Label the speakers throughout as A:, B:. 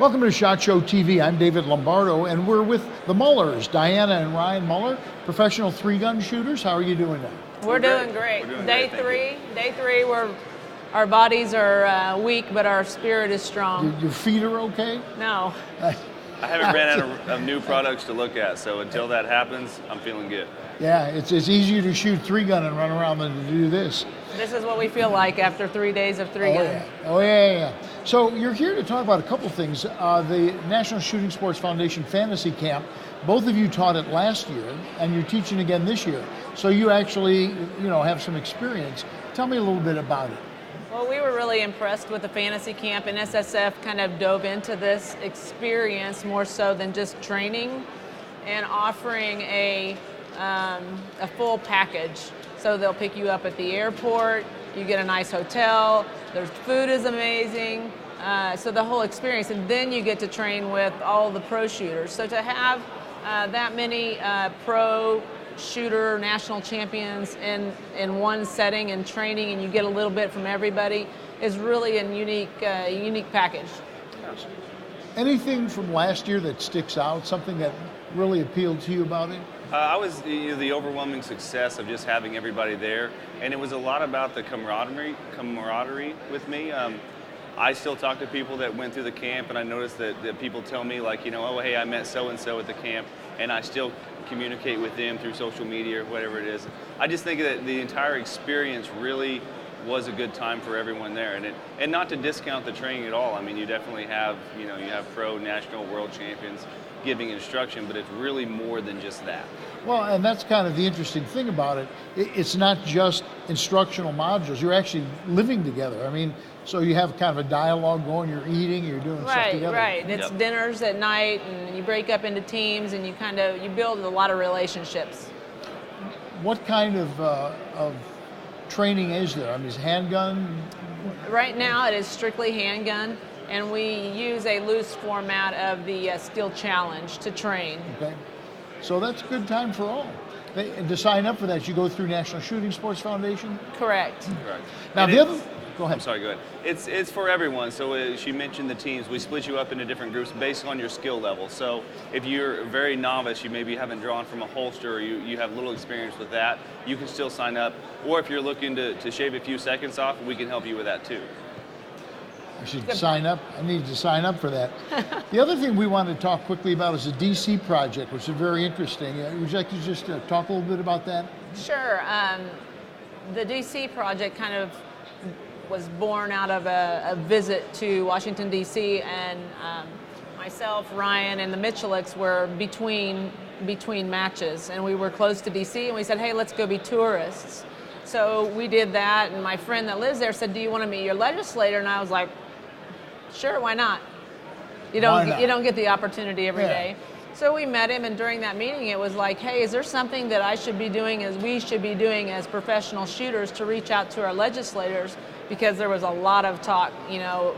A: Welcome to SHOT Show TV. I'm David Lomardo, and we're with the Mullers, Dianna and Ryan Muller, professional three-gun shooters. How are you doing now?
B: We're doing great. Day three, our bodies are weak, but our spirit is strong.
A: Your feet are okay?
B: No.
C: I haven't ran out of new products to look at, so until that happens, I'm feeling good.
A: Yeah, it's easier to shoot three-gun and run around than to do this.
B: This is what we feel like after 3 days of three-gun.
A: Oh, yeah. So you're here to talk about a couple things. The National Shooting Sports Foundation Fantasy Camp, both of you taught it last year, and you're teaching again this year. So you actually, have some experience. Tell me a little bit about it.
B: Well, we were really impressed with the fantasy camp, and NSSF kind of dove into this experience more so than just training and offering a full package. So they'll pick you up at the airport, you get a nice hotel, their food is amazing, so the whole experience, and then you get to train with all the pro shooters. So to have that many pro shooter national champions in one setting and training, and you get a little bit from everybody, is really a unique package.
A: Anything from last year that sticks out, something that really appealed to you about it?
C: I was the overwhelming success of just having everybody there, and it was a lot about the camaraderie with me. I still talk to people that went through the camp, and I noticed that people tell me like, oh, hey, I met so-and-so at the camp, and I still communicate with them through social media or whatever it is. I just think that the entire experience really was a good time for everyone there, and not to discount the training at all. I mean, you definitely have, you have pro, national, world champions giving instruction, but it's really more than just that.
A: Well, and that's kind of the interesting thing about it. It's not just instructional modules. You're actually living together. I mean, so you have kind of a dialogue going, you're eating, you're doing stuff together.
B: Right. It's dinners at night, and you break up into teams, and you build a lot of relationships.
A: What kind of training is there? I mean, is handgun?
B: Right now it is strictly handgun, and we use a loose format of the Steel Challenge to train.
A: Okay, so that's a good time for all. And to sign up for that, you go through National Shooting Sports Foundation?
B: Correct.
A: Now go ahead.
C: I'm sorry, go ahead. It's for everyone. So she mentioned the teams. We split you up into different groups based on your skill level. So if you're very novice, you maybe haven't drawn from a holster, or you have little experience with that, you can still sign up. Or if you're looking to shave a few seconds off, we can help you with that too.
A: I should sign up. I need to sign up for that. The other thing we want to talk quickly about is the DC project, which is very interesting. Would you like to just talk a little bit about that?
B: Sure. The DC project kind of was born out of a visit to Washington, D.C., and myself, Ryan, and the Mitchellicks were between matches, and we were close to D.C., and we said, hey, let's go be tourists. So we did that, and my friend that lives there said, do you want to meet your legislator? And I was like, sure, why not? You don't get the opportunity every day. So we met him, and during that meeting it was like, hey, is there something that I should be doing, as we should be doing as professional shooters, to reach out to our legislators? Because there was a lot of talk,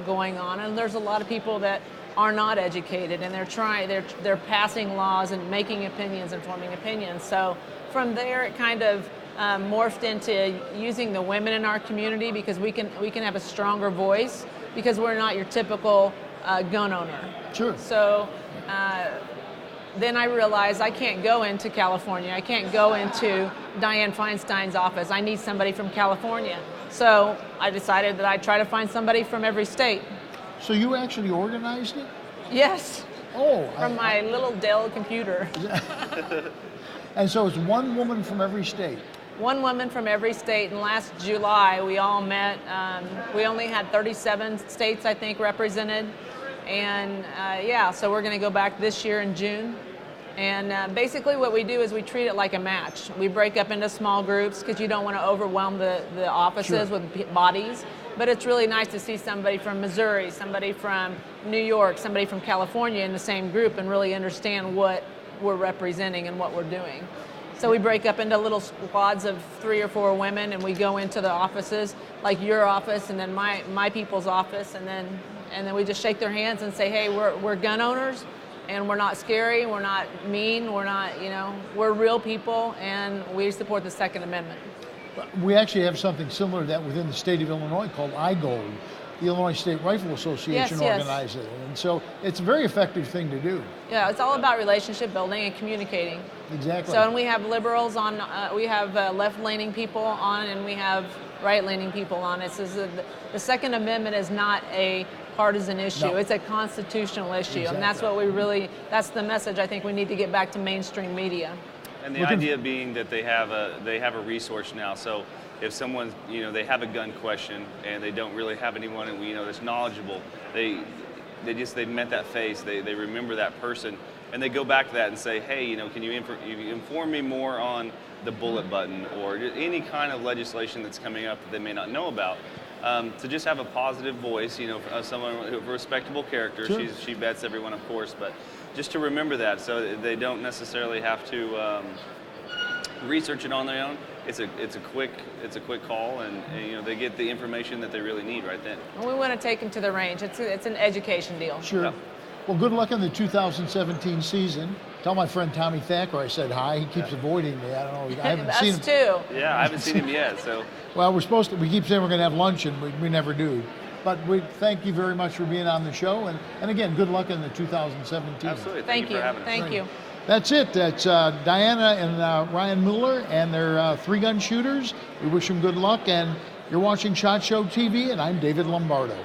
B: going on, and there's a lot of people that are not educated, and they're passing laws and making opinions and forming opinions. So from there it kind of morphed into using the women in our community, because we can have a stronger voice, because we're not your typical gun owner.
A: Sure.
B: So then I realized I can't go into California. I can't go into Dianne Feinstein's office. I need somebody from California. So I decided that I'd try to find somebody from every state.
A: So you actually organized it?
B: Yes.
A: Oh.
B: From my little Dell computer.
A: And so it's one woman from every state?
B: One woman from every state, and last July we all met. We only had 37 states, I think, represented. And so we're going to go back this year in June. And basically what we do is we treat it like a match. We break up into small groups because you don't want to overwhelm the offices with bodies. But it's really nice to see somebody from Missouri, somebody from New York, somebody from California in the same group, and really understand what we're representing and what we're doing. So we break up into little squads of 3 or 4 women, and we go into the offices, like your office, and then my people's office, and then we just shake their hands and say, hey, we're gun owners, and we're not scary, we're not mean, we're not, we're real people, and we support the Second Amendment.
A: We actually have something similar to that within the state of Illinois called iGold. the Illinois State Rifle Association
B: Yes.
A: organized it. And so it's a very effective thing to do.
B: Yeah, it's all about relationship building and communicating.
A: Exactly.
B: So, and we have liberals on, we have left-leaning people on, and we have right-leaning people on. The Second Amendment is not a partisan issue.
A: No.
B: It's a constitutional issue,
A: Exactly.
B: and that's the message I think we need to get back to mainstream media.
C: And the idea being that they have a resource now. So if someone, they have a gun question and they don't really have anyone, that's knowledgeable, they met that face, they remember that person, and they go back to that and say, hey, can you inform me more on the bullet button or any kind of legislation that's coming up that they may not know about. To just have a positive voice, someone, a respectable character.
A: Sure.
C: She vets everyone, of course, but just to remember that, so they don't necessarily have to research it on their own. It's a quick call, and they get the information that they really need right then.
B: And we want to take them to the range. It's an education deal.
A: Sure.
C: Yeah.
A: Well, good luck in the 2017 season. Tell my friend Tommy Thacker I said hi. He keeps avoiding me. I don't know. I haven't seen him.
B: Us too.
C: Yeah, I haven't seen him yet, so.
A: Well, we keep saying we're going to have lunch, and we never do. But we thank you very much for being on the show, and again, good luck in the 2017.
C: Absolutely.
B: Thank you.
C: For having us.
B: Thank you.
A: That's it. That's Dianna and Ryan Muller, and they're three-gun shooters. We wish them good luck, and you're watching SHOT Show TV, and I'm David Lomardo.